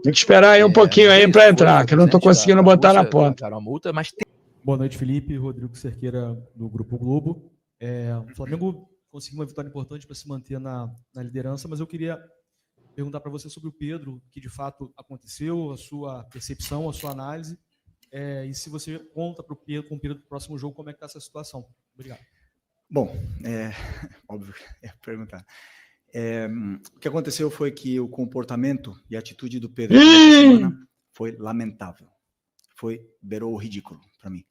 Tem que esperar aí um pouquinho aí para entrar, que eu não estou conseguindo botar na ponta. Uma multa, mas tem... Boa noite, Felipe. Rodrigo Cerqueira, do Grupo Globo. O Flamengo conseguiu uma vitória importante para se manter na liderança, mas eu queria perguntar para você sobre o Pedro, que de fato aconteceu, a sua percepção, a sua análise, e se você conta com o Pedro do próximo jogo, como é que está essa situação. Obrigado. Bom, óbvio, perguntar. O que aconteceu foi que o comportamento e a atitude do Pedro nessa semana foi lamentável. Beirou o ridículo para mim.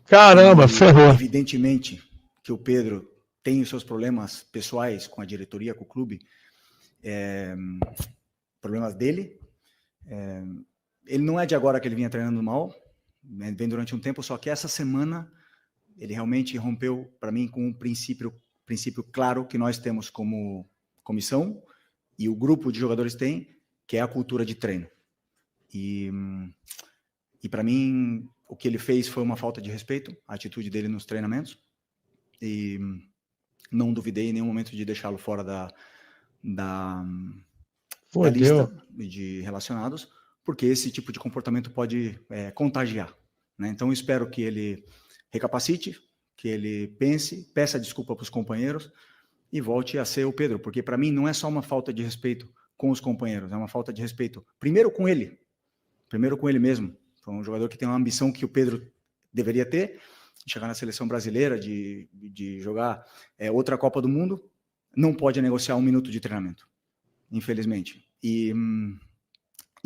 Caramba, ferrou. Evidentemente que o Pedro tem os seus problemas pessoais com a diretoria, com o clube, problemas dele. Ele não é de agora que ele vinha treinando mal, vem durante um tempo, só que essa semana ele realmente rompeu para mim com um princípio claro que nós temos como comissão e o grupo de jogadores tem, que é a cultura de treino. E para mim, o que ele fez foi uma falta de respeito, a atitude dele nos treinamentos, e não duvidei em nenhum momento de deixá-lo fora da lista de relacionados, porque esse tipo de comportamento pode contagiar, né? Então, eu espero que ele recapacite, que ele pense, peça desculpa para os companheiros e volte a ser o Pedro, porque para mim não é só uma falta de respeito com os companheiros, é uma falta de respeito primeiro com ele mesmo. Foi um jogador que tem uma ambição que o Pedro deveria ter, de chegar na seleção brasileira, de jogar outra Copa do Mundo, não pode negociar 1 minuto de treinamento, infelizmente. E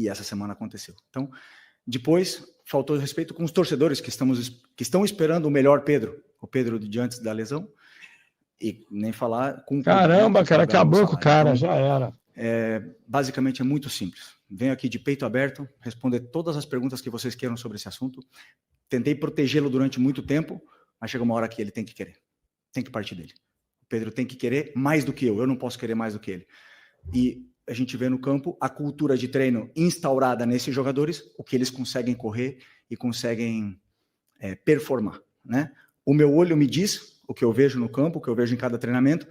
essa semana aconteceu. Então, depois, faltou respeito com os torcedores que estão esperando o melhor Pedro, o Pedro de antes da lesão, e nem falar com... Caramba, cara, acabou com o cara, então, já era. Basicamente é muito simples. Venho aqui de peito aberto, responder todas as perguntas que vocês queiram sobre esse assunto. Tentei protegê-lo durante muito tempo, mas chega uma hora que ele tem que querer. Tem que partir dele. O Pedro tem que querer mais do que eu não posso querer mais do que ele. E a gente vê no campo a cultura de treino instaurada nesses jogadores, o que eles conseguem correr e conseguem performar, né? O meu olho me diz o que eu vejo no campo, o que eu vejo em cada treinamento,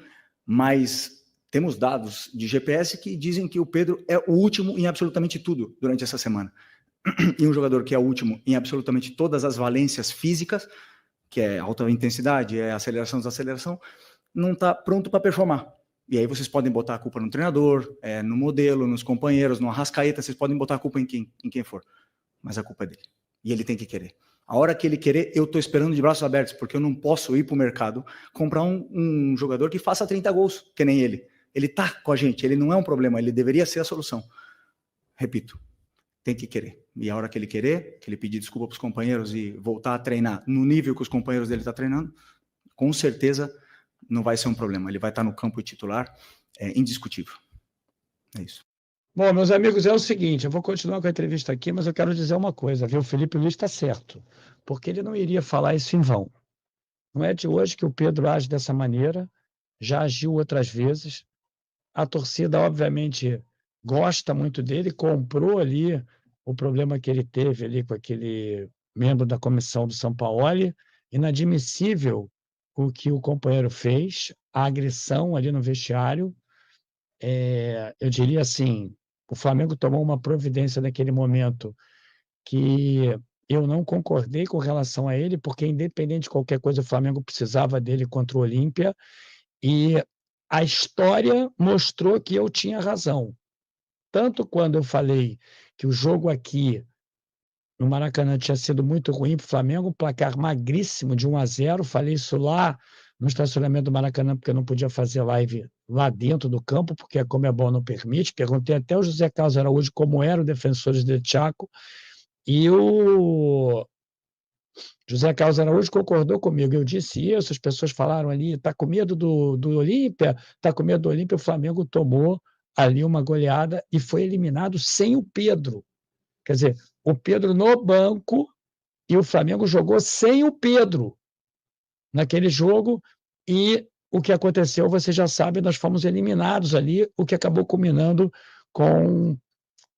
mas temos dados de GPS que dizem que o Pedro é o último em absolutamente tudo durante essa semana. E um jogador que é o último em absolutamente todas as valências físicas, que é alta intensidade, é aceleração, desaceleração, não está pronto para performar. E aí vocês podem botar a culpa no treinador, no modelo, nos companheiros, no Arrascaeta, vocês podem botar a culpa em quem for. Mas a culpa é dele. E ele tem que querer. A hora que ele querer, eu estou esperando de braços abertos, porque eu não posso ir para o mercado comprar um jogador que faça 30 gols, que nem ele. Ele está com a gente, ele não é um problema, ele deveria ser a solução. Repito, tem que querer. E a hora que ele querer, que ele pedir desculpa para os companheiros e voltar a treinar no nível que os companheiros dele estão treinando, com certeza não vai ser um problema. Ele vai estar no campo titular, indiscutível. É isso. Bom, meus amigos, é o seguinte, eu vou continuar com a entrevista aqui, mas eu quero dizer uma coisa, viu? O Felipe Luiz está certo, porque ele não iria falar isso em vão. Não é de hoje que o Pedro age dessa maneira, já agiu outras vezes. A torcida, obviamente, gosta muito dele, comprou ali o problema que ele teve ali com aquele membro da comissão do Sampaoli. Inadmissível o que o companheiro fez, a agressão ali no vestiário. Eu diria assim, o Flamengo tomou uma providência naquele momento que eu não concordei com relação a ele, porque independente de qualquer coisa, o Flamengo precisava dele contra o Olímpia, e a história mostrou que eu tinha razão. Tanto quando eu falei que o jogo aqui no Maracanã tinha sido muito ruim para o Flamengo, um placar magríssimo de 1-0, falei isso lá no estacionamento do Maracanã, porque eu não podia fazer live lá dentro do campo, porque a Conmebol não permite. Perguntei até ao José Carlos Araújo como era o Defensores del Chaco, e o José Carlos Araújo concordou comigo. Eu disse isso, as pessoas falaram ali, está com medo do Olímpia, está com medo do Olímpia. O Flamengo tomou ali uma goleada e foi eliminado sem o Pedro. Quer dizer, o Pedro no banco e o Flamengo jogou sem o Pedro naquele jogo, e o que aconteceu, você já sabe, nós fomos eliminados ali, o que acabou culminando com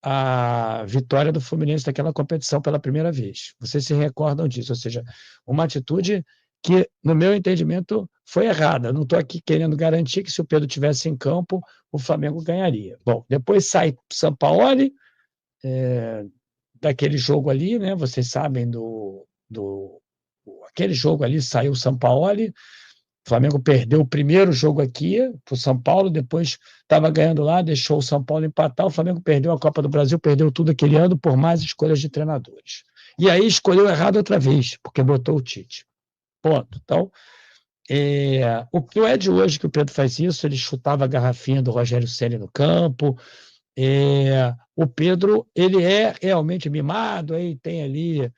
a vitória do Fluminense naquela competição pela primeira vez. Vocês se recordam disso, ou seja, uma atitude que, no meu entendimento, foi errada. Não estou aqui querendo garantir que se o Pedro tivesse em campo, o Flamengo ganharia. Bom, depois sai Sampaoli, daquele jogo ali, né? Vocês sabem aquele jogo ali, saiu o Sampaoli, o Flamengo perdeu o primeiro jogo aqui para o São Paulo, depois estava ganhando lá, deixou o São Paulo empatar, o Flamengo perdeu a Copa do Brasil, perdeu tudo aquele ano por mais escolhas de treinadores. E aí escolheu errado outra vez, porque botou o Tite. Ponto. Então, o que não é de hoje que o Pedro faz isso, ele chutava a garrafinha do Rogério Ceni no campo. O Pedro, ele é realmente mimado, aí tem ali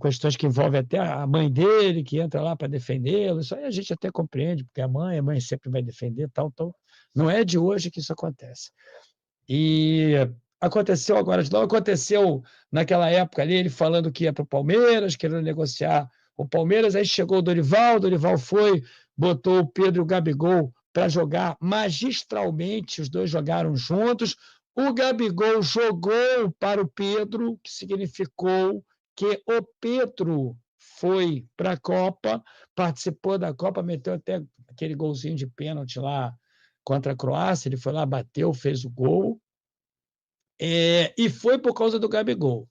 questões que envolvem até a mãe dele, que entra lá para defendê-lo. Isso aí a gente até compreende, porque a mãe sempre vai defender, tal. Então, não é de hoje que isso acontece. E aconteceu agora de novo, aconteceu naquela época ali, ele falando que ia para o Palmeiras, querendo negociar o Palmeiras, aí chegou o Dorival foi, botou o Pedro e o Gabigol para jogar magistralmente, os dois jogaram juntos, o Gabigol jogou para o Pedro, que significou que o Pedro foi para a Copa, participou da Copa, meteu até aquele golzinho de pênalti lá contra a Croácia, ele foi lá, bateu, fez o gol, e foi por causa do Gabigol.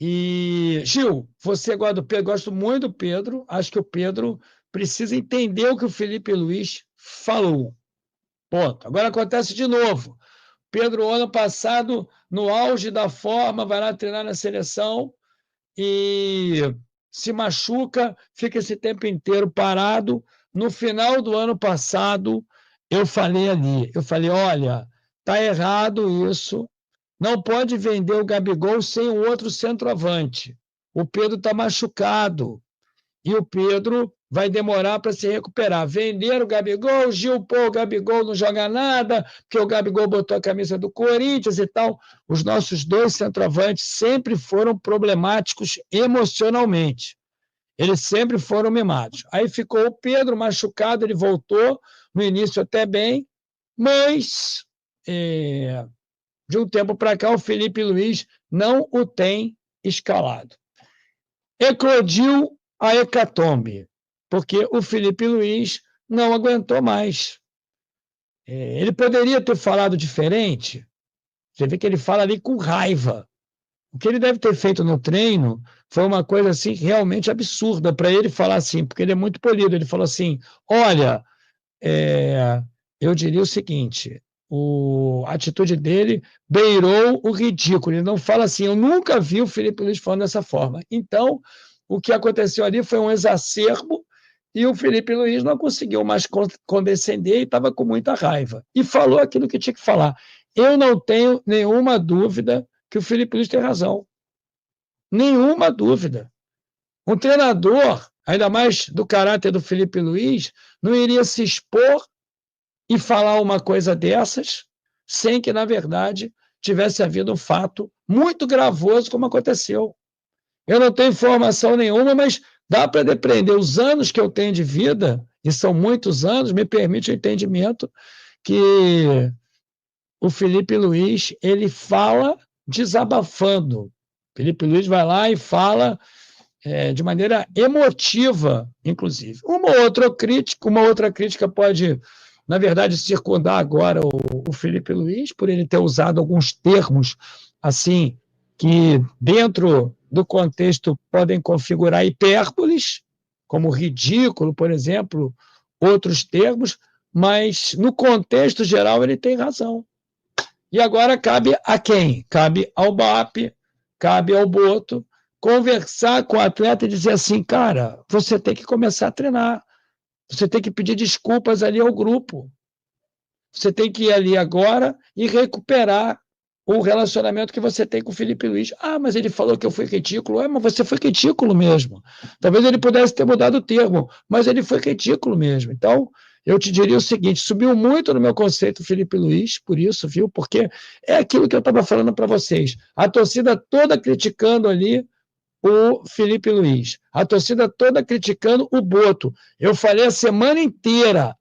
E, Gil, você gosta do Pedro? Gosto muito do Pedro, acho que o Pedro precisa entender o que o Felipe Luiz falou. Ponto. Agora acontece de novo. Pedro, ano passado, no auge da forma, vai lá treinar na seleção e se machuca, fica esse tempo inteiro parado. No final do ano passado, eu falei, olha, tá errado isso, não pode vender o Gabigol sem o outro centroavante. O Pedro está machucado e o Pedro vai demorar para se recuperar. Vender o Gabigol, Gil, o Gabigol não joga nada, porque o Gabigol botou a camisa do Corinthians e tal. Os nossos dois centroavantes sempre foram problemáticos emocionalmente. Eles sempre foram mimados. Aí ficou o Pedro machucado, ele voltou, no início até bem, mas de um tempo para cá o Felipe Luiz não o tem escalado. Eclodiu a hecatombe, porque o Felipe Luiz não aguentou mais. Ele poderia ter falado diferente, você vê que ele fala ali com raiva. O que ele deve ter feito no treino foi uma coisa assim realmente absurda para ele falar assim, porque ele é muito polido. Ele falou assim, olha, eu diria o seguinte, a atitude dele beirou o ridículo. Ele não fala assim, eu nunca vi o Felipe Luiz falando dessa forma. Então, o que aconteceu ali foi um exacerbo e o Felipe Luiz não conseguiu mais condescender e estava com muita raiva. E falou aquilo que tinha que falar. Eu não tenho nenhuma dúvida que o Felipe Luiz tem razão. Nenhuma dúvida. Um treinador, ainda mais do caráter do Felipe Luiz, não iria se expor e falar uma coisa dessas sem que, na verdade, tivesse havido um fato muito gravoso como aconteceu. Eu não tenho informação nenhuma, mas dá para depreender os anos que eu tenho de vida, e são muitos anos, me permite o entendimento que o Felipe Luiz, ele fala desabafando. Felipe Luiz vai lá e fala de maneira emotiva, inclusive. Uma outra crítica pode, na verdade, circundar agora o Felipe Luiz, por ele ter usado alguns termos assim que, dentro do contexto, podem configurar hipérboles, como ridículo, por exemplo, outros termos, mas, no contexto geral, ele tem razão. E agora cabe a quem? Cabe ao BAP, cabe ao Boto, conversar com o atleta e dizer assim, cara, você tem que começar a treinar, você tem que pedir desculpas ali ao grupo, você tem que ir ali agora e recuperar o relacionamento que você tem com o Felipe Luiz. Ah, mas ele falou que eu fui ridículo. Mas você foi ridículo mesmo. Talvez ele pudesse ter mudado o termo, mas ele foi ridículo mesmo. Então, eu te diria o seguinte, subiu muito no meu conceito o Felipe Luiz, por isso, viu? Porque é aquilo que eu estava falando para vocês. A torcida toda criticando ali o Felipe Luiz. A torcida toda criticando o Boto. Eu falei a semana inteira,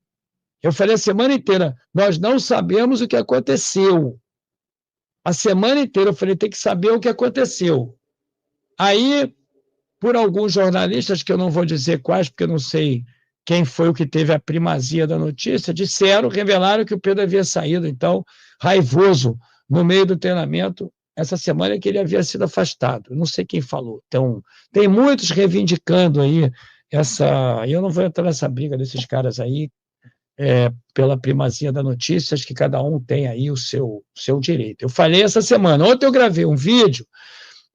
nós não sabemos o que aconteceu. A semana inteira eu falei, tem que saber o que aconteceu. Aí, por alguns jornalistas, que eu não vou dizer quais, porque eu não sei quem foi o que teve a primazia da notícia, revelaram que o Pedro havia saído, então, raivoso, no meio do treinamento, essa semana que ele havia sido afastado. Não sei quem falou. Então, tem muitos reivindicando aí essa... Eu não vou entrar nessa briga desses caras aí, pela primazia da notícia, acho que cada um tem aí o seu direito. Eu falei essa semana, ontem eu gravei um vídeo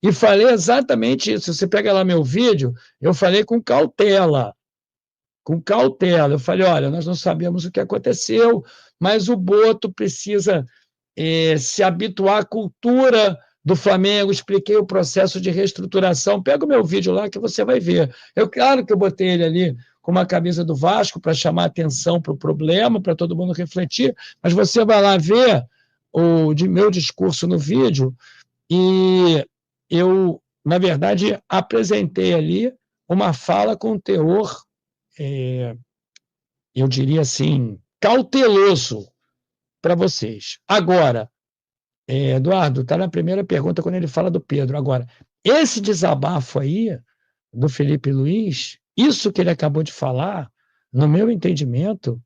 e falei exatamente isso. Você pega lá meu vídeo, eu falei com cautela. Com cautela. Eu falei, olha, nós não sabemos o que aconteceu, mas o Boto precisa se habituar à cultura do Flamengo. Expliquei o processo de reestruturação. Pega o meu vídeo lá que você vai ver. Claro que eu botei ele ali com uma camisa do Vasco para chamar atenção para o problema, para todo mundo refletir, mas você vai lá ver meu discurso no vídeo e eu, na verdade, apresentei ali uma fala com teor, eu diria assim, cauteloso para vocês. Agora, Eduardo, está na primeira pergunta quando ele fala do Pedro. Agora, esse desabafo aí do Felipe Luiz, isso que ele acabou de falar, no meu entendimento,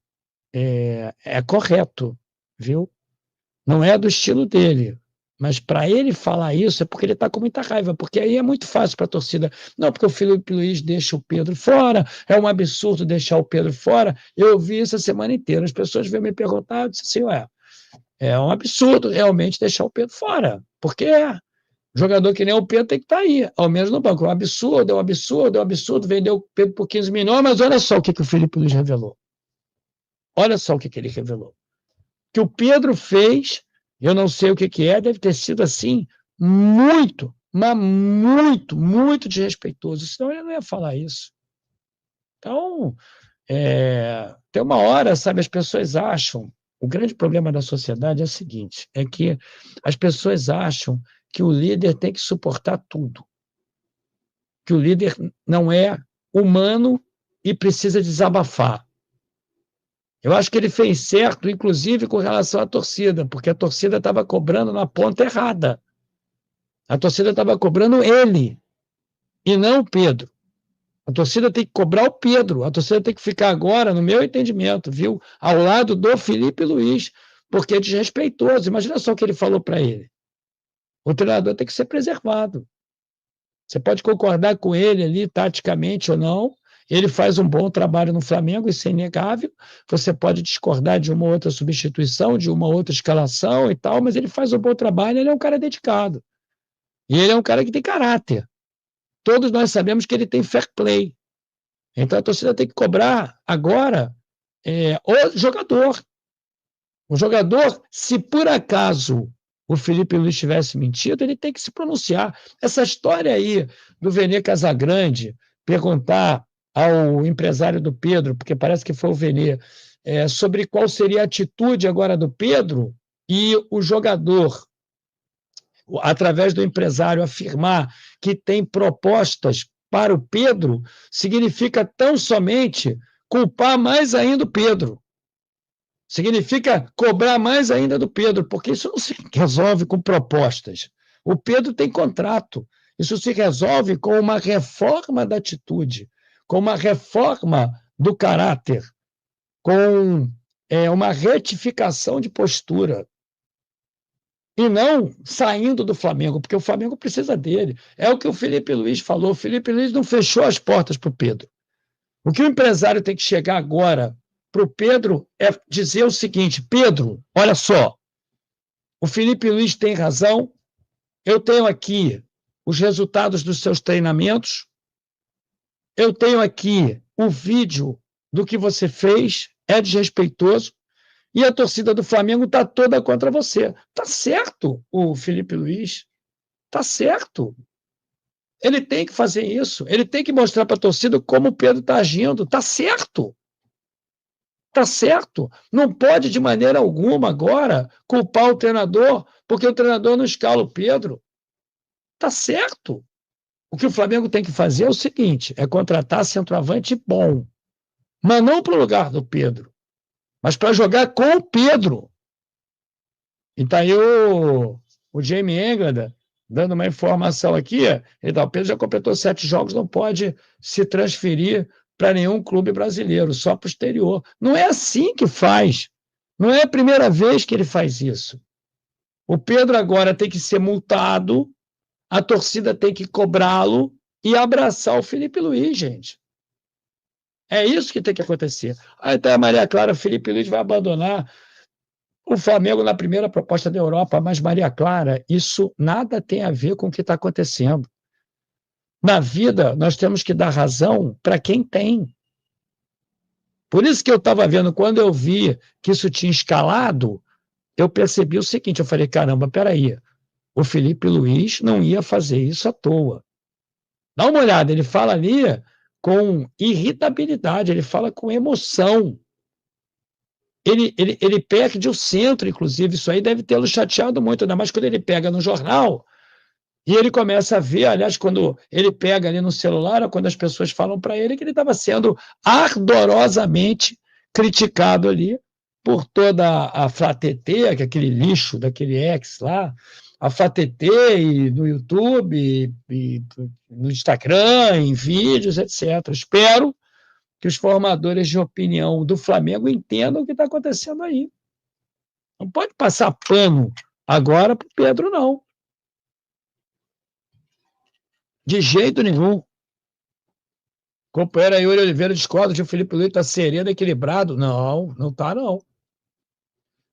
é correto, viu? Não é do estilo dele. Mas para ele falar isso é porque ele está com muita raiva, porque aí é muito fácil para a torcida. Não, porque o Felipe Luiz deixa o Pedro fora, é um absurdo deixar o Pedro fora. Eu ouvi isso a semana inteira. As pessoas vêm me perguntar, eu disse assim, é um absurdo realmente deixar o Pedro fora, porque jogador que nem o Pedro tem que estar aí, ao menos no banco. É um absurdo, vendeu o Pedro por 15 milhões, mas olha só o que o Felipe Luiz revelou. Olha só o que ele revelou. Que o Pedro fez, eu não sei o que é, deve ter sido assim, muito, mas muito, muito desrespeitoso, senão ele não ia falar isso. Então, tem uma hora, sabe, as pessoas acham, o grande problema da sociedade é o seguinte, é que as pessoas acham que o líder tem que suportar tudo, que o líder não é humano e precisa desabafar. Eu acho que ele fez certo, inclusive com relação à torcida, porque a torcida estava cobrando na ponta errada. A torcida estava cobrando ele, e não o Pedro. A torcida tem que cobrar o Pedro, a torcida tem que ficar agora, no meu entendimento, viu, ao lado do Felipe Luiz, porque é desrespeitoso. Imagina só o que ele falou para ele. O treinador tem que ser preservado. Você pode concordar com ele ali, taticamente ou não, ele faz um bom trabalho no Flamengo, isso é inegável. Você pode discordar de uma outra substituição, de uma outra escalação e tal, mas ele faz um bom trabalho, ele é um cara dedicado. E ele é um cara que tem caráter. Todos nós sabemos que ele tem fair play. Então a torcida tem que cobrar agora o jogador. O jogador, se por acaso o Felipe Luiz tivesse mentido, ele tem que se pronunciar. Essa história aí do Vene Casagrande perguntar ao empresário do Pedro, porque parece que foi o Vene, sobre qual seria a atitude agora do Pedro, e o jogador, através do empresário, afirmar que tem propostas para o Pedro, significa tão somente culpar mais ainda o Pedro. Significa cobrar mais ainda do Pedro, porque isso não se resolve com propostas. O Pedro tem contrato. Isso se resolve com uma reforma da atitude, com uma reforma do caráter, com uma retificação de postura. E não saindo do Flamengo, porque o Flamengo precisa dele. É o que o Felipe Luiz falou. O Felipe Luiz não fechou as portas para o Pedro. O que o empresário tem que chegar agora para o Pedro é dizer o seguinte: Pedro, olha só, o Felipe Luiz tem razão, eu tenho aqui os resultados dos seus treinamentos, eu tenho aqui o vídeo do que você fez, é desrespeitoso, e a torcida do Flamengo está toda contra você. Está certo o Felipe Luiz, está certo. Ele tem que fazer isso, ele tem que mostrar para a torcida como o Pedro está agindo, está certo. Está certo. Não pode, de maneira alguma, agora, culpar o treinador, porque o treinador não escala o Pedro. Está certo. O que o Flamengo tem que fazer é o seguinte, é contratar centroavante bom, mas não para o lugar do Pedro, mas para jogar com o Pedro. E está aí o Jamie Englada dando uma informação aqui, o Pedro já completou 7 jogos, não pode se transferir para nenhum clube brasileiro, só para o exterior. Não é assim que faz. Não é a primeira vez que ele faz isso. O Pedro agora tem que ser multado, a torcida tem que cobrá-lo e abraçar o Felipe Luiz, gente. É isso que tem que acontecer. Aí então a Maria Clara, o Felipe Luiz vai abandonar o Flamengo na primeira proposta da Europa, mas Maria Clara, isso nada tem a ver com o que está acontecendo. Na vida, nós temos que dar razão para quem tem. Por isso que eu estava vendo, quando eu vi que isso tinha escalado, eu percebi o seguinte, eu falei, caramba, peraí, o Felipe Luiz não ia fazer isso à toa. Dá uma olhada, ele fala ali com irritabilidade, ele fala com emoção. Ele perde o centro, inclusive, isso aí deve tê-lo chateado muito, ainda mais quando ele pega no jornal e ele começa a ver, aliás, quando ele pega ali no celular, ou quando as pessoas falam para ele que ele estava sendo ardorosamente criticado ali por toda a FlaTT, que é aquele lixo daquele ex lá, a FlaTT e no YouTube, e no Instagram, em vídeos, etc. Espero que os formadores de opinião do Flamengo entendam o que está acontecendo aí. Não pode passar pano agora para o Pedro, não. De jeito nenhum. Companheiro Yuri Oliveira discorda que o Felipe Luiz está sereno e equilibrado. Não, não está, não.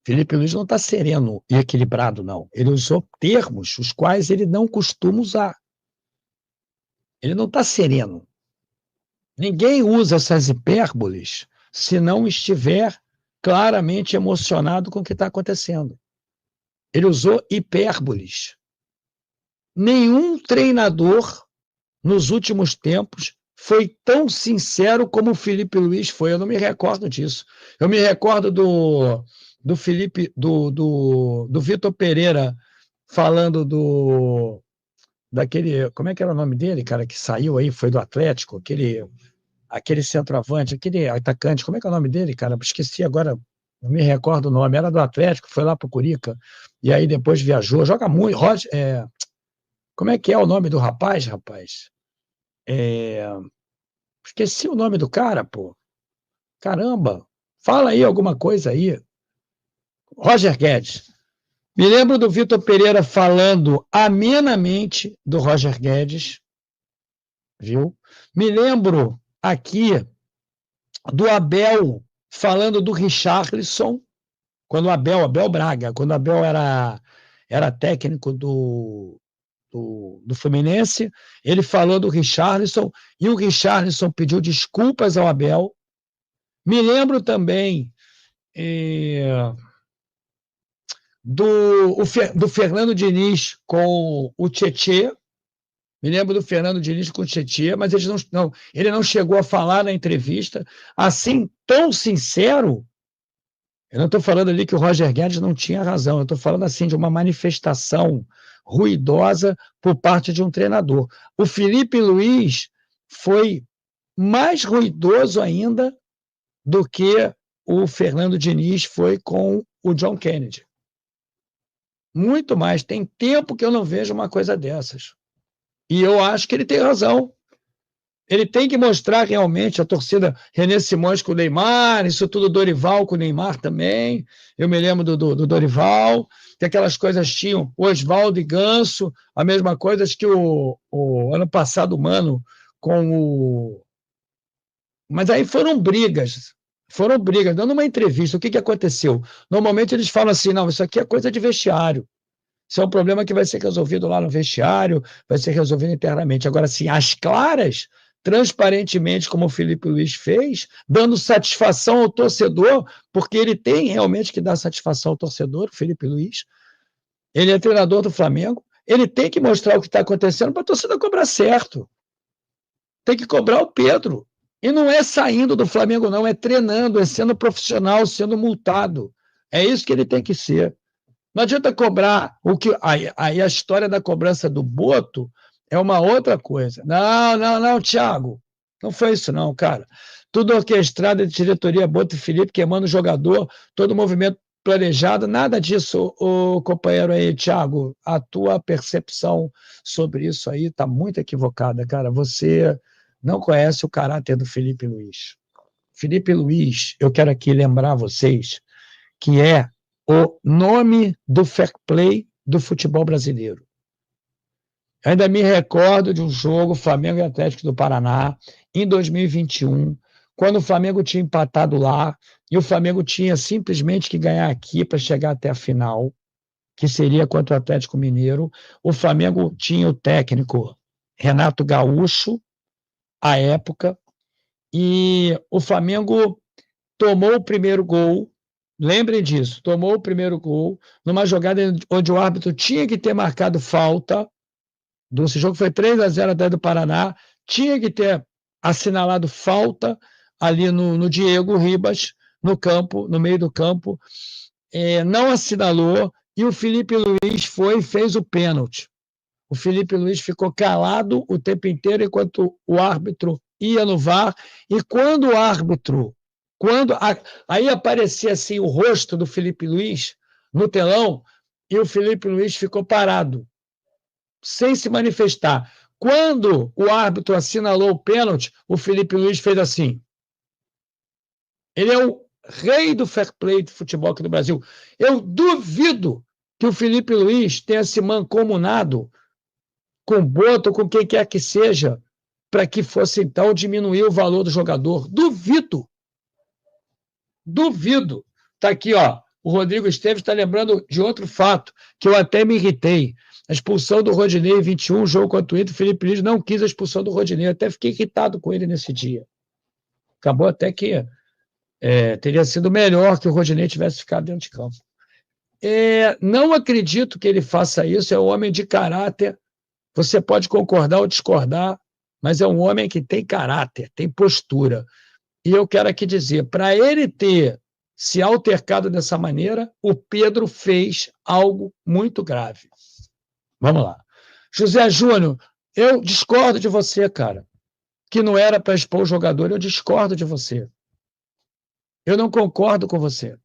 Felipe Luiz não está sereno e equilibrado, não. Ele usou termos os quais ele não costuma usar. Ele não está sereno. Ninguém usa essas hipérboles se não estiver claramente emocionado com o que está acontecendo. Ele usou hipérboles. Nenhum treinador, nos últimos tempos, foi tão sincero como o Felipe Luiz foi. Eu não me recordo disso. Eu me recordo do Felipe, do Vitor Pereira falando daquele, como é que era o nome dele, cara, que saiu aí, foi do Atlético, aquele centroavante, aquele atacante, como é que é o nome dele, cara? Esqueci agora, não me recordo o nome, era do Atlético, foi lá pro Curica, e aí depois viajou, joga muito, como é que é o nome do rapaz? Esqueci o nome do cara, pô. Caramba, fala aí alguma coisa aí. Roger Guedes. Me lembro do Vitor Pereira falando amenamente do Roger Guedes, viu? Me lembro aqui do Abel falando do Richarlison, quando o Abel Braga, quando o Abel era técnico do Fluminense, ele falou do Richarlison, e o Richarlison pediu desculpas ao Abel. Me lembro também do Fernando Diniz com o Tietê. Me lembro do Fernando Diniz com o Tietê, mas ele não chegou a falar na entrevista assim, tão sincero. Eu não estou falando ali que o Roger Guedes não tinha razão, eu estou falando assim de uma manifestação ruidosa por parte de um treinador. O Felipe Luiz foi mais ruidoso ainda do que o Fernando Diniz foi com o John Kennedy. Muito mais. Tem tempo que eu não vejo uma coisa dessas. E eu acho que ele tem razão. Ele tem que mostrar realmente a torcida René Simões com o Neymar, isso tudo Dorival com o Neymar também. Eu me lembro do Dorival, que aquelas coisas tinham Oswaldo e Ganso, a mesma coisa que o ano passado, Mano, com o... Mas aí foram brigas, dando uma entrevista. O que aconteceu? Normalmente eles falam assim, não, isso aqui é coisa de vestiário. Isso é um problema que vai ser resolvido lá no vestiário, vai ser resolvido internamente. Agora, sim, às claras, transparentemente, como o Felipe Luiz fez, dando satisfação ao torcedor, porque ele tem realmente que dar satisfação ao torcedor, o Felipe Luiz. Ele é treinador do Flamengo, ele tem que mostrar o que está acontecendo para a torcida cobrar certo. Tem que cobrar o Pedro. E não é saindo do Flamengo, não, é treinando, é sendo profissional, sendo multado. É isso que ele tem que ser. Não adianta cobrar o que. Aí a história da cobrança do Boto é uma outra coisa. Não, Thiago. Não foi isso, não, cara. Tudo orquestrado de diretoria Boto e Felipe, queimando o jogador, todo o movimento planejado, nada disso, o companheiro aí, Thiago. A tua percepção sobre isso aí está muito equivocada, cara. Você não conhece o caráter do Felipe Luiz. Felipe Luiz, eu quero aqui lembrar vocês que é o nome do fair play do futebol brasileiro. Ainda me recordo de um jogo, Flamengo e Atlético do Paraná, em 2021, quando o Flamengo tinha empatado lá, e o Flamengo tinha simplesmente que ganhar aqui para chegar até a final, que seria contra o Atlético Mineiro. O Flamengo tinha o técnico Renato Gaúcho, à época, e o Flamengo tomou o primeiro gol, lembrem disso, tomou o primeiro gol, numa jogada onde o árbitro tinha que ter marcado falta. Esse jogo foi 3-0 até do Paraná, tinha que ter assinalado falta ali no Diego Ribas, no campo, no meio do campo, não assinalou, e o Felipe Luiz foi e fez o pênalti. O Felipe Luiz ficou calado o tempo inteiro enquanto o árbitro ia no VAR, e quando o árbitro, aí aparecia assim o rosto do Felipe Luiz no telão, e o Felipe Luiz ficou parado, sem se manifestar. Quando o árbitro assinalou o pênalti, o Felipe Luiz fez assim. Ele é o rei do fair play de futebol aqui no Brasil. Eu duvido que o Felipe Luiz tenha se mancomunado com o Boto, com quem quer que seja, para que fosse, então, diminuir o valor do jogador. Duvido. Duvido. Está aqui, ó. O Rodrigo Esteves está lembrando de outro fato, que eu até me irritei. A expulsão do Rodinei em 21, jogo contra o Inter, o Felipe Luiz não quis a expulsão do Rodinei. Eu até fiquei irritado com ele nesse dia. Acabou até que teria sido melhor que o Rodinei tivesse ficado dentro de campo. Não acredito que ele faça isso, é um homem de caráter. Você pode concordar ou discordar, mas é um homem que tem caráter, tem postura. E eu quero aqui dizer, para ele ter se altercado dessa maneira, o Pedro fez algo muito grave. Vamos lá. José Júnior, eu discordo de você, cara, que não era para expor o jogador, eu discordo de você. Eu não concordo com você.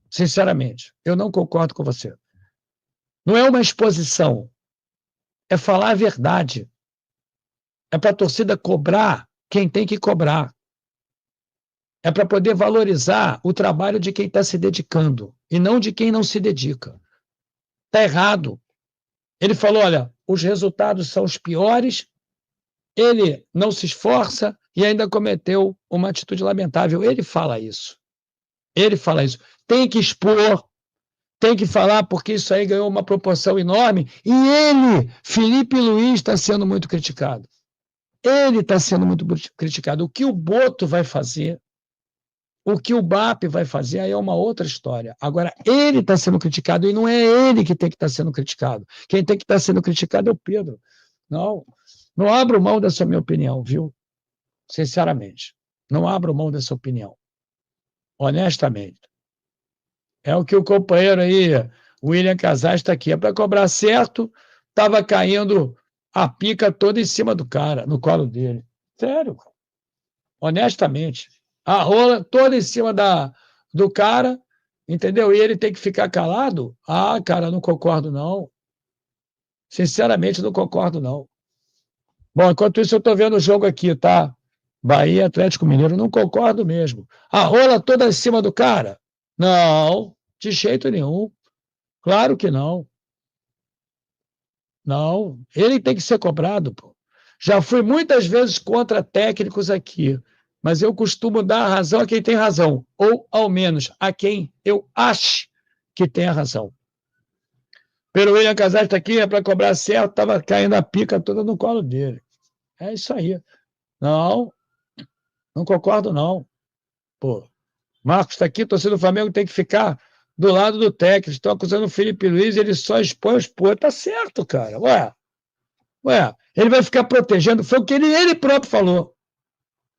Sinceramente, eu não concordo com você. Não é uma exposição, é falar a verdade. É para a torcida cobrar quem tem que cobrar. É para poder valorizar o trabalho de quem está se dedicando e não de quem não se dedica. Está errado. Ele falou, olha, os resultados são os piores, ele não se esforça e ainda cometeu uma atitude lamentável. Ele fala isso. Ele fala isso. Tem que expor, tem que falar, porque isso aí ganhou uma proporção enorme. E ele, Felipe Luiz, está sendo muito criticado. Ele está sendo muito criticado. O que o Boto vai fazer, o que o BAP vai fazer, aí é uma outra história. Agora, ele está sendo criticado e não é ele que tem que estar sendo criticado. Quem tem que estar sendo criticado é o Pedro. Não abro mão dessa minha opinião, viu? Sinceramente. Não abro mão dessa opinião. Honestamente. É o que o companheiro aí, William Casais, está aqui. É para cobrar certo, estava caindo a pica toda em cima do cara, no colo dele. Sério. Honestamente. A rola toda em cima do cara, entendeu? E ele tem que ficar calado? Ah, cara, não concordo, não. Sinceramente, não concordo, não. Bom, enquanto isso, eu estou vendo o jogo aqui, tá? Bahia, Atlético Mineiro, não concordo mesmo. A rola toda em cima do cara? Não, de jeito nenhum. Claro que não. Não, ele tem que ser cobrado, pô. Já fui muitas vezes contra técnicos aqui, mas eu costumo dar razão a quem tem razão, ou, ao menos, a quem eu acho que tem a razão. Pelo William Casais está aqui, é para cobrar certo, estava caindo a pica toda no colo dele. É isso aí. Não concordo, não. Pô, Marcos está aqui, torcedor do Flamengo tem que ficar do lado do técnico. Estão acusando o Felipe Luiz, ele só expõe os pô. Tá certo, cara. Ué, ele vai ficar protegendo. Foi o que ele próprio falou.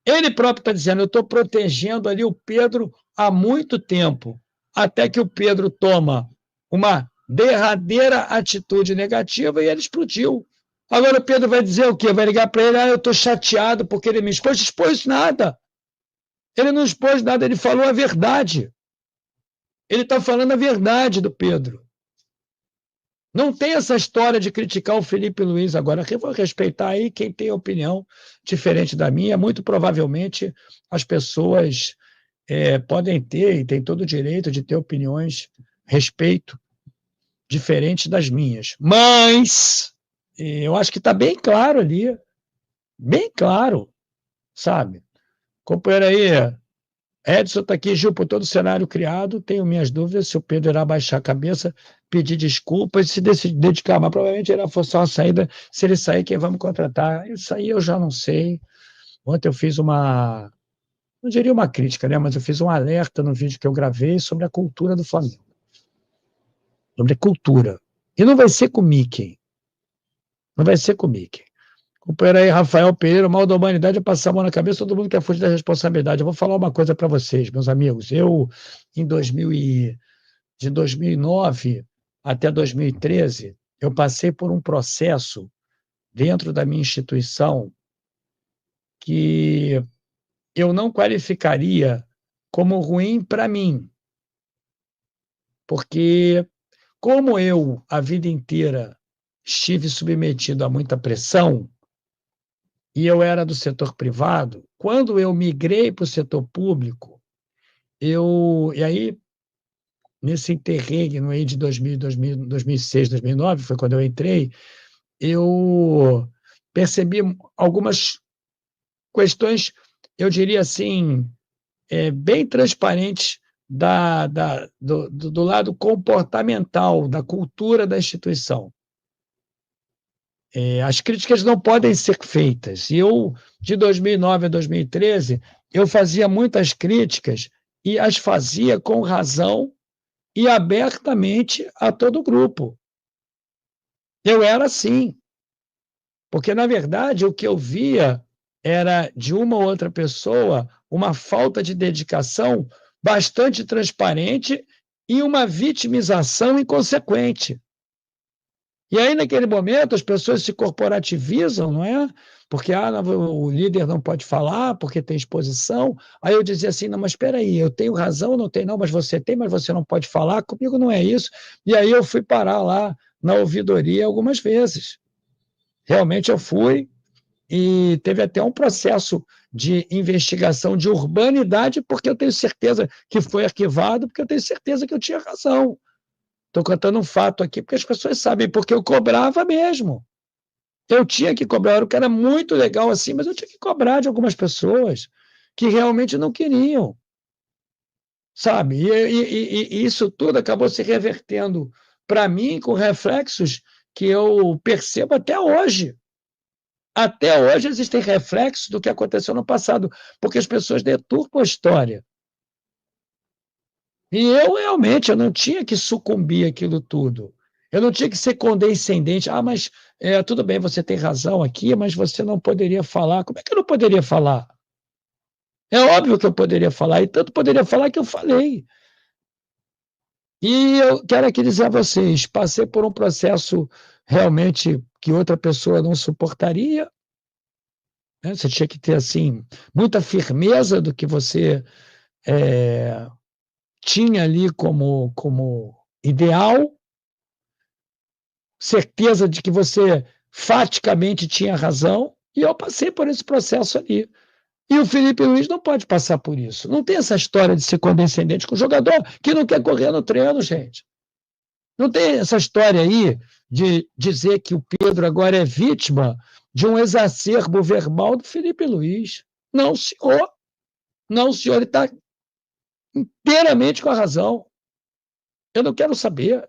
Ele próprio está dizendo, eu estou protegendo ali o Pedro há muito tempo, até que o Pedro toma uma derradeira atitude negativa e ele explodiu. Agora o Pedro vai dizer o quê? Vai ligar para ele, eu estou chateado porque ele me expôs. Não expôs nada. Ele não expôs nada, ele falou a verdade. Ele está falando a verdade do Pedro. Não tem essa história de criticar o Felipe Luiz agora. Eu vou respeitar aí quem tem opinião diferente da minha. Muito provavelmente as pessoas podem ter, e têm todo o direito de ter opiniões respeito, diferente das minhas. Mas eu acho que está bem claro ali, bem claro, sabe? Companheiro aí, Edson está aqui, Gil, por todo o cenário criado, tenho minhas dúvidas se o Pedro irá baixar a cabeça, pedir desculpas e se dedicar, mas provavelmente irá forçar uma saída. Se ele sair, quem vamos contratar? Isso aí eu já não sei. Ontem eu fiz uma, não diria uma crítica, né? Mas eu fiz um alerta no vídeo que eu gravei sobre a cultura do Flamengo. Sobre cultura. E não vai ser com o Mickey. Não vai ser com o Mickey. Companheiro aí, Rafael Pereira, o mal da humanidade é passar a mão na cabeça, todo mundo quer fugir da responsabilidade. Eu vou falar uma coisa para vocês, meus amigos. Eu, de 2009 até 2013, eu passei por um processo dentro da minha instituição que eu não qualificaria como ruim para mim, porque como eu, a vida inteira, estive submetido a muita pressão, e eu era do setor privado, quando eu migrei para o setor público, e aí, nesse interregno aí de 2006, 2009, foi quando eu entrei, eu percebi algumas questões, eu diria assim, bem transparentes do lado comportamental, da cultura da instituição. As críticas não podem ser feitas. E eu, de 2009 a 2013, eu fazia muitas críticas e as fazia com razão e abertamente a todo o grupo. Eu era assim. Porque, na verdade, o que eu via era, de uma ou outra pessoa, uma falta de dedicação bastante transparente e uma vitimização inconsequente. E aí, naquele momento, as pessoas se corporativizam, não é? Porque o líder não pode falar, porque tem exposição. Aí eu dizia assim, não, mas espera aí, eu tenho razão, não tenho não, mas você tem, mas você não pode falar, comigo não é isso. E aí eu fui parar lá na ouvidoria algumas vezes. Realmente eu fui, e teve até um processo de investigação de urbanidade, porque eu tenho certeza que foi arquivado, porque eu tenho certeza que eu tinha razão. Estou contando um fato aqui, porque as pessoas sabem, porque eu cobrava mesmo. Eu tinha que cobrar, era um cara muito legal assim, mas eu tinha que cobrar de algumas pessoas que realmente não queriam, sabe? E isso tudo acabou se revertendo para mim com reflexos que eu percebo até hoje. Até hoje existem reflexos do que aconteceu no passado, porque as pessoas deturpam a história. E eu realmente eu não tinha que sucumbir àquilo tudo. Eu não tinha que ser condescendente. Ah, mas tudo bem, você tem razão aqui, mas você não poderia falar. Como é que eu não poderia falar? É óbvio que eu poderia falar, e tanto poderia falar que eu falei. E eu quero aqui dizer a vocês, passei por um processo realmente que outra pessoa não suportaria, né? Você tinha que ter, assim, muita firmeza do que você tinha ali como ideal, certeza de que você faticamente tinha razão, e eu passei por esse processo ali. E o Felipe Luiz não pode passar por isso. Não tem essa história de ser condescendente com o jogador que não quer correr no treino, gente. Não tem essa história aí de dizer que o Pedro agora é vítima de um exacerbo verbal do Felipe Luiz. Não, senhor. Não, senhor, ele está inteiramente com a razão. Eu não quero saber.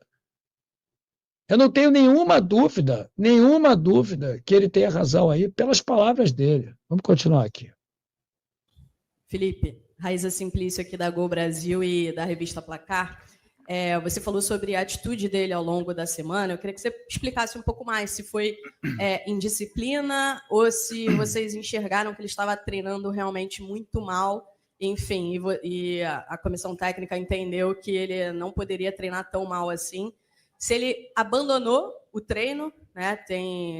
Eu não tenho nenhuma dúvida que ele tenha razão aí pelas palavras dele. Vamos continuar aqui. Felipe, Raíza Simplício aqui da Gol Brasil e da revista Placar. Você falou sobre a atitude dele ao longo da semana. Eu queria que você explicasse um pouco mais se foi indisciplina ou se vocês enxergaram que ele estava treinando realmente muito mal. Enfim, e a comissão técnica entendeu que ele não poderia treinar tão mal assim. Se ele abandonou o treino, né?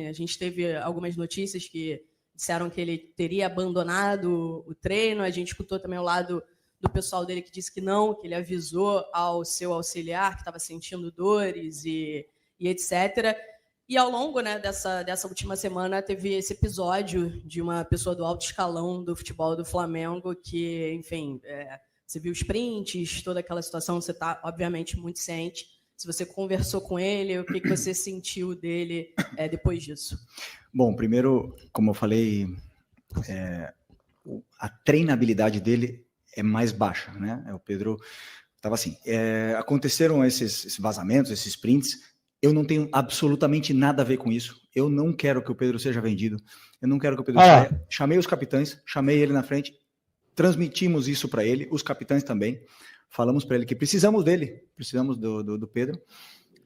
A gente teve algumas notícias que disseram que ele teria abandonado o treino. A gente escutou também o lado do pessoal dele que disse que não, que ele avisou ao seu auxiliar que estava sentindo dores e etc. E ao longo, né, dessa última semana teve esse episódio de uma pessoa do alto escalão do futebol do Flamengo que, enfim, Você viu os prints, toda aquela situação, você está, obviamente, muito ciente. Se você conversou com ele, o que você sentiu dele depois disso? Bom, primeiro, como eu falei, a treinabilidade dele é mais baixa, né? O Pedro estava assim, aconteceram esses vazamentos, esses prints, eu não tenho absolutamente nada a ver com isso, eu não quero que o Pedro seja vendido, eu não quero que o Pedro saia, chamei os capitães, chamei ele na frente, transmitimos isso para ele, os capitães também, falamos para ele que precisamos dele, precisamos do Pedro,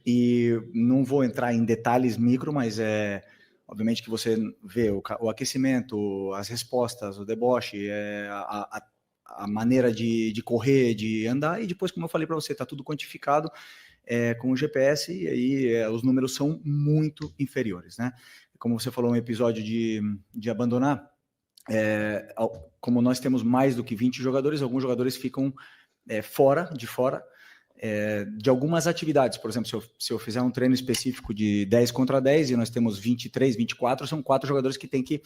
e não vou entrar em detalhes micro, mas obviamente que você vê o aquecimento, as respostas, o deboche, a maneira de correr, de andar, e depois, como eu falei para você, está tudo quantificado com o GPS, e aí os números são muito inferiores, né? Como você falou, um episódio de abandonar, como nós temos mais do que 20 jogadores, alguns jogadores ficam fora de algumas atividades. Por exemplo, se eu fizer um treino específico de 10 contra 10 e nós temos 23, 24, são 4 jogadores que têm que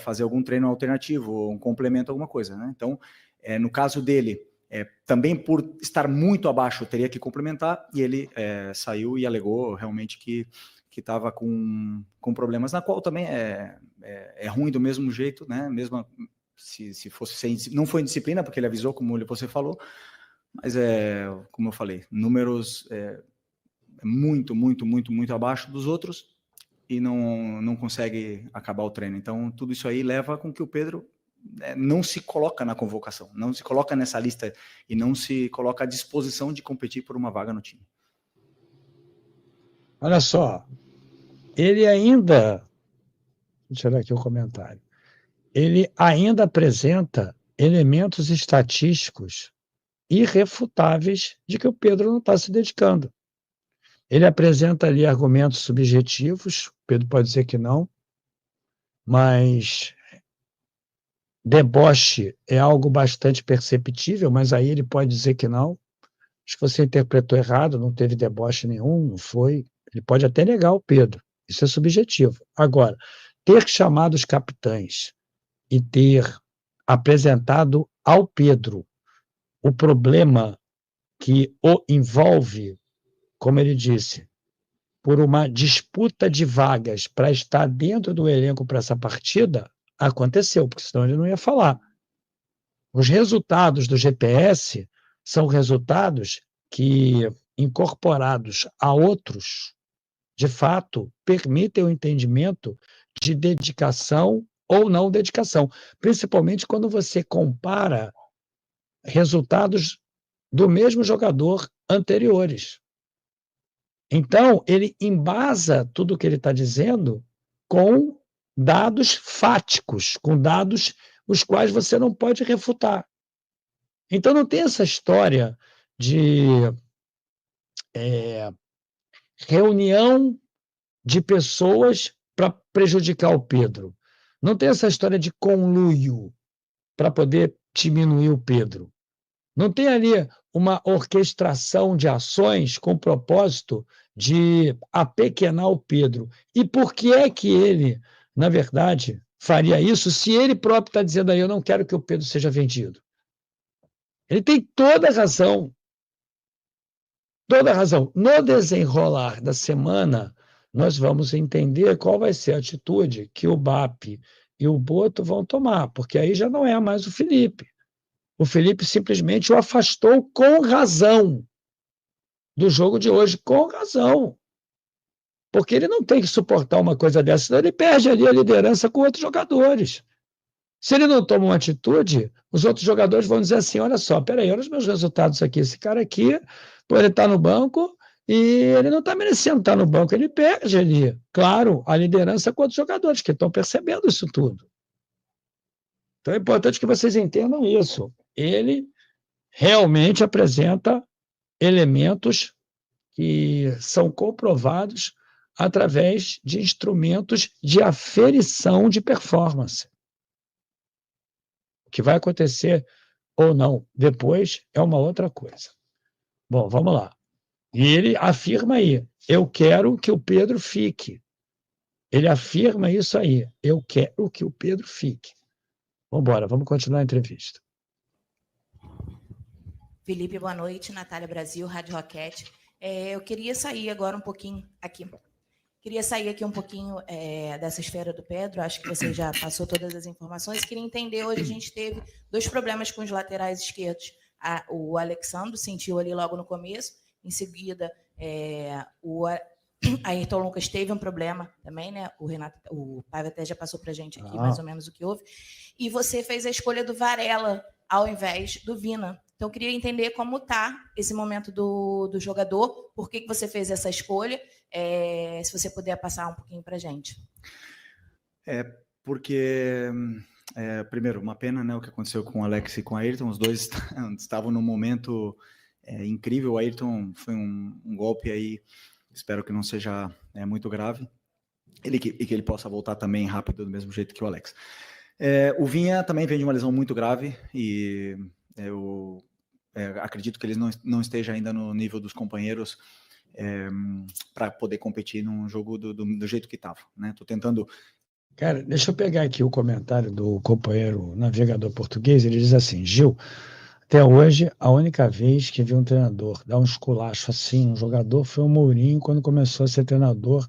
fazer algum treino alternativo, um complemento, alguma coisa, né? Então, no caso dele, também por estar muito abaixo, teria que complementar, e ele saiu e alegou realmente que estava com problemas, na qual também é ruim do mesmo jeito, né? Mesmo se fosse não foi indisciplina, porque ele avisou, como você falou, mas como eu falei, números muito, muito, muito, muito abaixo dos outros e não consegue acabar o treino. Então, tudo isso aí leva com que o Pedro não se coloca na convocação, não se coloca nessa lista e não se coloca à disposição de competir por uma vaga no time. Olha só, ele ainda, vou tirar aqui o comentário, ele ainda apresenta elementos estatísticos irrefutáveis de que o Pedro não está se dedicando. Ele apresenta ali argumentos subjetivos, o Pedro pode dizer que não, mas deboche é algo bastante perceptível, mas aí ele pode dizer que não. Acho que você interpretou errado, não teve deboche nenhum, não foi. Ele pode até negar o Pedro, isso é subjetivo. Agora, ter chamado os capitães e ter apresentado ao Pedro o problema que o envolve, como ele disse, por uma disputa de vagas para estar dentro do elenco para essa partida, aconteceu, porque senão ele não ia falar. Os resultados do GPS são resultados que, incorporados a outros, de fato, permitem o entendimento de dedicação ou não dedicação, principalmente quando você compara resultados do mesmo jogador anteriores. Então, ele embasa tudo o que ele está dizendo com dados fáticos, com dados os quais você não pode refutar. Então, não tem essa história de reunião de pessoas para prejudicar o Pedro. Não tem essa história de conluio para poder diminuir o Pedro. Não tem ali uma orquestração de ações com o propósito de apequenar o Pedro. E por que é que ele, na verdade, faria isso se ele próprio está dizendo aí, eu não quero que o Pedro seja vendido? Ele tem toda a razão. Toda a razão. No desenrolar da semana, nós vamos entender qual vai ser a atitude que o BAP e o Boto vão tomar, porque aí já não é mais o Felipe. O Felipe simplesmente o afastou com razão do jogo de hoje, com razão. Porque ele não tem que suportar uma coisa dessa, senão ele perde ali a liderança com outros jogadores. Se ele não toma uma atitude, os outros jogadores vão dizer assim, olha só, peraí, olha os meus resultados aqui, esse cara aqui, pô, ele está no banco e ele não está merecendo estar no banco, ele perde ali, claro, a liderança com outros jogadores que estão percebendo isso tudo. Então é importante que vocês entendam isso. Ele realmente apresenta elementos que são comprovados através de instrumentos de aferição de performance. O que vai acontecer ou não depois é uma outra coisa. Bom, vamos lá. E ele afirma aí, eu quero que o Pedro fique. Ele afirma isso aí, eu quero que o Pedro fique. Vamos embora, vamos continuar a entrevista. Felipe, boa noite. Natália Brasil, Rádio Roquete. Eu queria sair agora um pouquinho aqui. Queria sair aqui um pouquinho dessa esfera do Pedro. Acho que você já passou todas as informações. Queria entender, hoje a gente teve 2 problemas com os laterais esquerdos. O Alexandro sentiu ali logo no começo. Em seguida, o Ayrton Lucas teve um problema também, né? O Paiva até já passou para a gente aqui mais ou menos o que houve. E você fez a escolha do Varela ao invés do Vina. Então, eu queria entender como está esse momento do jogador, por que você fez essa escolha, se você puder passar um pouquinho para a gente. Porque, primeiro, uma pena, né, o que aconteceu com o Alex e com o Ayrton. Os dois estavam num momento incrível. O Ayrton foi um golpe aí, espero que não seja muito grave, e que ele possa voltar também rápido, do mesmo jeito que o Alex. O Vinha também vem de uma lesão muito grave, e eu acredito que ele não esteja ainda no nível dos companheiros para poder competir num jogo do jeito que estava, né? Tô tentando... Cara, deixa eu pegar aqui o comentário do companheiro navegador português. Ele diz assim: Gil, até hoje, a única vez que vi um treinador dar um esculacho assim, um jogador, foi o Mourinho, quando começou a ser treinador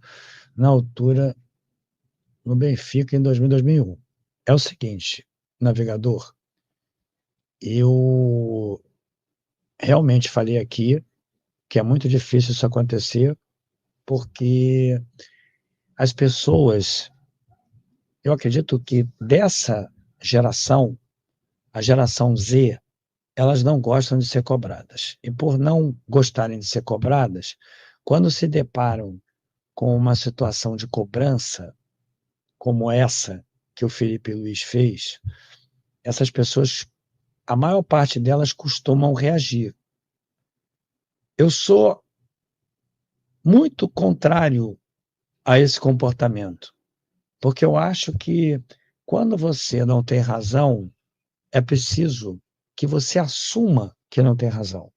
na altura no Benfica em 2000, 2001. É o seguinte, navegador, eu realmente falei aqui que é muito difícil isso acontecer, porque as pessoas, eu acredito que dessa geração, a geração Z, elas não gostam de ser cobradas. E por não gostarem de ser cobradas, quando se deparam com uma situação de cobrança, como essa que o Felipe Luiz fez, essas pessoas, a maior parte delas costumam reagir. Eu sou muito contrário a esse comportamento, porque eu acho que quando você não tem razão, é preciso que você assuma que não tem razão.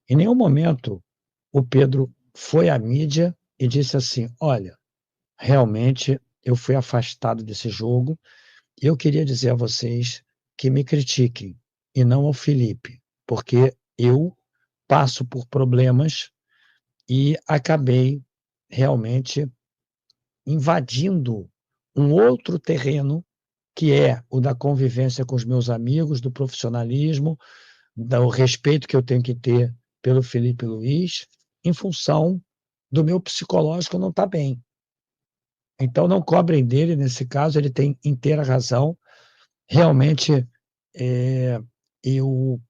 Em nenhum momento o Pedro foi à mídia e disse assim: olha, realmente eu fui afastado desse jogo e eu queria dizer a vocês que me critiquem e não ao Felipe, porque eu passo por problemas e acabei realmente invadindo um outro terreno, que é o da convivência com os meus amigos, do profissionalismo, do respeito que eu tenho que ter pelo Felipe Luiz, em função do meu psicológico não estar bem. Então, não cobrem dele, nesse caso, ele tem inteira razão. Realmente, eu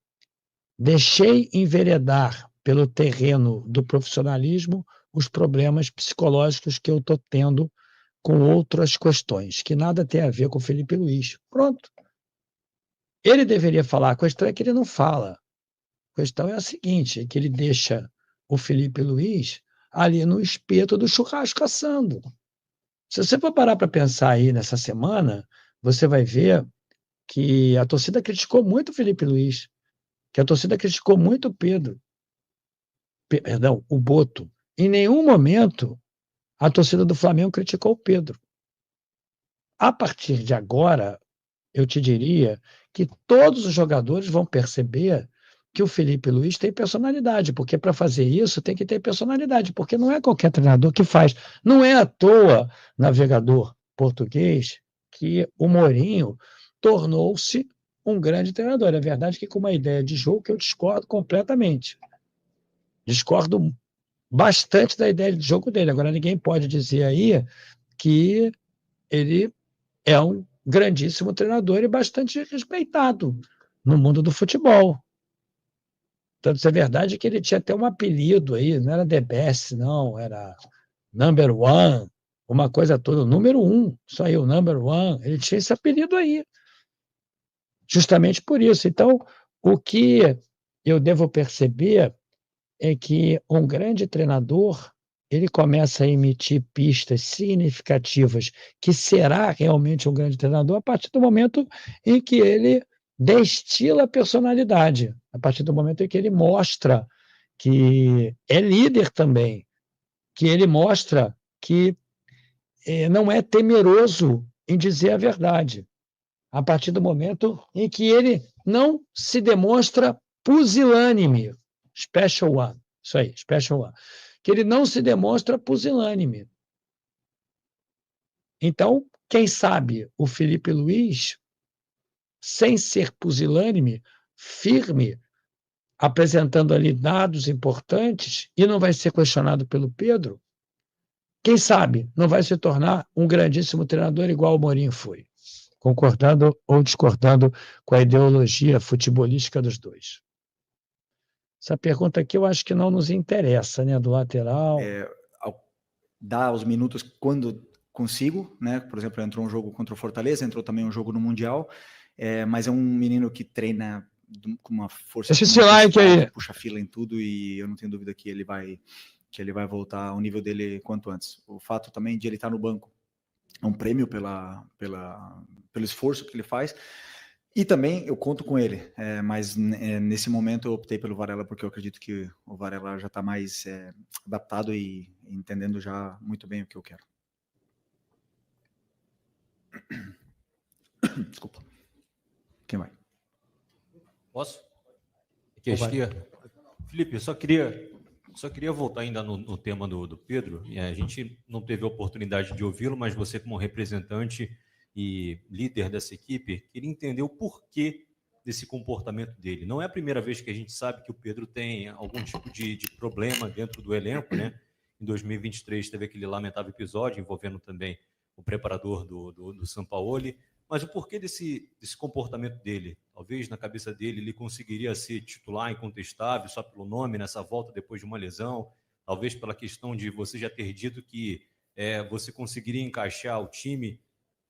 deixei enveredar pelo terreno do profissionalismo os problemas psicológicos que eu estou tendo com outras questões, que nada tem a ver com o Felipe Luiz. Pronto. Ele deveria falar, a questão é que ele não fala. A questão é a seguinte, é que ele deixa o Felipe Luiz ali no espeto do churrasco assando. Se você for parar para pensar aí nessa semana, você vai ver que a torcida criticou muito o Felipe Luiz, que a torcida criticou muito o Pedro, perdão, o Boto. Em nenhum momento a torcida do Flamengo criticou o Pedro. A partir de agora, eu te diria que todos os jogadores vão perceber que o Felipe Luiz tem personalidade, porque para fazer isso tem que ter personalidade, porque não é qualquer treinador que faz. Não é à toa, navegador português, que o Mourinho tornou-se um grande treinador. É verdade que com uma ideia de jogo que eu discordo completamente. Discordo bastante da ideia de jogo dele. Agora, ninguém pode dizer aí que ele é um grandíssimo treinador e bastante respeitado no mundo do futebol. Tanto é verdade que ele tinha até um apelido aí, não era The Best, não, era Number One, uma coisa toda, número 1, só aí, o Number One, ele tinha esse apelido aí, justamente por isso. Então, o que eu devo perceber é que um grande treinador, ele começa a emitir pistas significativas que será realmente um grande treinador a partir do momento em que ele destila a personalidade, a partir do momento em que ele mostra que é líder também, que ele mostra que não é temeroso em dizer a verdade, a partir do momento em que ele não se demonstra pusilânime. Special one. Isso aí, special one. Que ele não se demonstra pusilânime. Então, quem sabe o Felipe Luiz, sem ser pusilânime, firme, apresentando ali dados importantes, e não vai ser questionado pelo Pedro, quem sabe não vai se tornar um grandíssimo treinador igual o Mourinho foi, concordando ou discordando com a ideologia futebolística dos dois. Essa pergunta aqui eu acho que não nos interessa, né, do lateral. Dá os minutos quando consigo, né? Por exemplo, entrou um jogo contra o Fortaleza, entrou também um jogo no Mundial, mas é um menino que treina com uma força. Deixa esse like aí. Puxa fila em tudo e eu não tenho dúvida que ele vai voltar ao nível dele quanto antes. O fato também de ele estar no banco é um prêmio pelo esforço que ele faz. E também eu conto com ele, mas nesse momento eu optei pelo Varela porque eu acredito que o Varela já está mais adaptado e entendendo já muito bem o que eu quero. Desculpa. Quem vai? Posso? Aqui à esquerda. Felipe, eu só queria voltar ainda no tema do Pedro. A gente não teve a oportunidade de ouvi-lo, mas você como representante e líder dessa equipe, queria entender o porquê desse comportamento dele. Não é a primeira vez que a gente sabe que o Pedro tem algum tipo de problema dentro do elenco, né? Em 2023 teve aquele lamentável episódio envolvendo também o preparador do Sampaoli. Mas o porquê desse comportamento dele? Talvez na cabeça dele ele conseguiria ser titular incontestável só pelo nome nessa volta depois de uma lesão. Talvez pela questão de você já ter dito que você conseguiria encaixar o time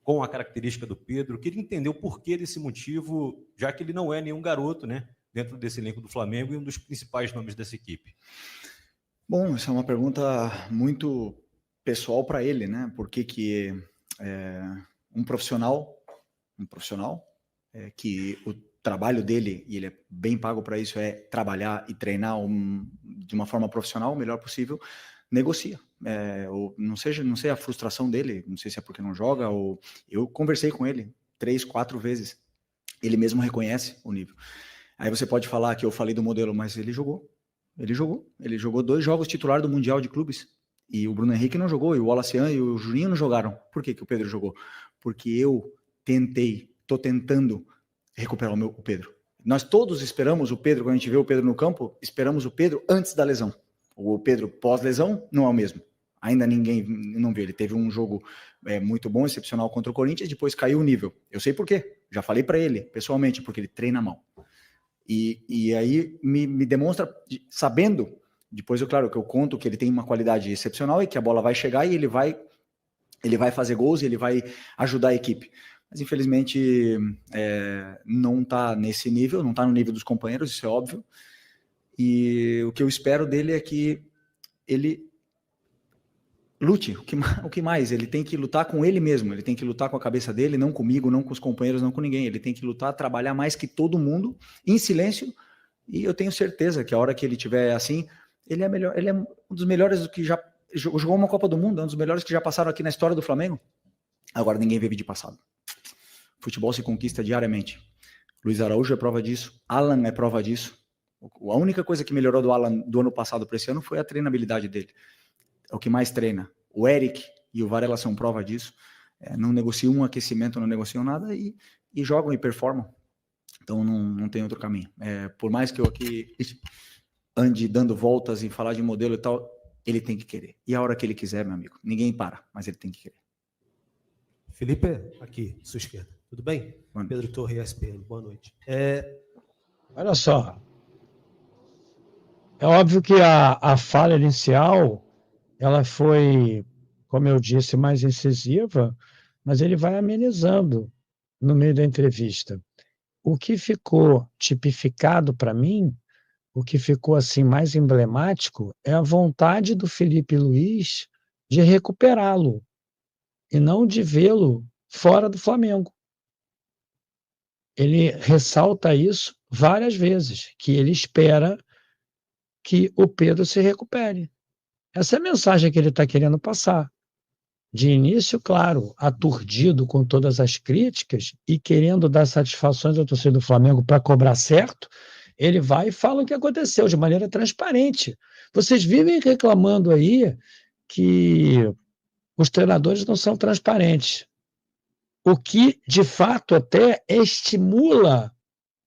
com a característica do Pedro. Eu queria entender o porquê desse motivo, já que ele não é nenhum garoto, né, dentro desse elenco do Flamengo e um dos principais nomes dessa equipe. Bom, essa é uma pergunta muito pessoal para ele, né? Porque que um profissional que o trabalho dele, e ele é bem pago para isso, é trabalhar e treinar de uma forma profissional, o melhor possível, negocia. Ou não sei a frustração dele, não sei se é porque não joga, ou eu conversei com ele 3, 4 vezes, ele mesmo reconhece o nível. Aí você pode falar que eu falei do modelo, mas ele jogou 2 jogos titular do Mundial de Clubes, e o Bruno Henrique não jogou, e o Wallacean e o Juninho não jogaram. Por que o Pedro jogou? Porque eu estou tentando recuperar o Pedro. Nós todos esperamos o Pedro, quando a gente vê o Pedro no campo, esperamos o Pedro antes da lesão. O Pedro pós-lesão não é o mesmo. Ainda ninguém não viu. Ele teve um jogo muito bom, excepcional contra o Corinthians, depois caiu o nível. Eu sei por quê. Já falei para ele, pessoalmente, porque ele treina mal. E aí me demonstra, sabendo, depois, claro, que eu conto que ele tem uma qualidade excepcional e que a bola vai chegar e ele vai fazer gols e ele vai ajudar a equipe. Mas, infelizmente, não está nesse nível, não está no nível dos companheiros, isso é óbvio. E o que eu espero dele é que ele lute. O que mais? Ele tem que lutar com ele mesmo, ele tem que lutar com a cabeça dele, não comigo, não com os companheiros, não com ninguém. Ele tem que lutar, trabalhar mais que todo mundo, em silêncio, e eu tenho certeza que a hora que ele estiver assim, ele é melhor, ele é um dos melhores que já jogou uma Copa do Mundo, é um dos melhores que já passaram aqui na história do Flamengo. Agora ninguém vive de passado. Futebol se conquista diariamente. Luiz Araújo é prova disso, Alan é prova disso. A única coisa que melhorou do Alan do ano passado para esse ano foi a treinabilidade dele. É o que mais treina. O Eric e o Varela são prova disso. Não negociam um aquecimento, não negociam nada e jogam e performam. Então não tem outro caminho. Por mais que eu aqui ande dando voltas e falar de modelo e tal, ele tem que querer. E a hora que ele quiser, meu amigo, ninguém para, mas ele tem que querer. Felipe, aqui, sua esquerda. Tudo bem? Pedro Torre, ESPN. Boa noite. Olha só. É óbvio que a fala inicial, ela foi, como eu disse, mais incisiva, mas ele vai amenizando no meio da entrevista. O que ficou tipificado para mim, o que ficou assim mais emblemático, é a vontade do Felipe Luiz de recuperá-lo e não de vê-lo fora do Flamengo. Ele ressalta isso várias vezes, que ele espera que o Pedro se recupere. Essa é a mensagem que ele está querendo passar. De início, claro, aturdido com todas as críticas e querendo dar satisfações ao torcedor do Flamengo para cobrar certo, ele vai e fala o que aconteceu de maneira transparente. Vocês vivem reclamando aí que os treinadores não são transparentes, o que, de fato, até estimula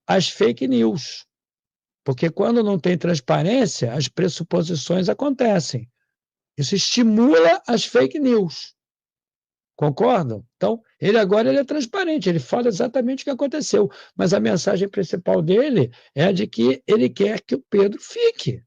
as fake news, porque quando não tem transparência, as pressuposições acontecem. Isso estimula as fake news. Concordam? Então, ele é transparente, ele fala exatamente o que aconteceu, mas a mensagem principal dele é a de que ele quer que o Pedro fique.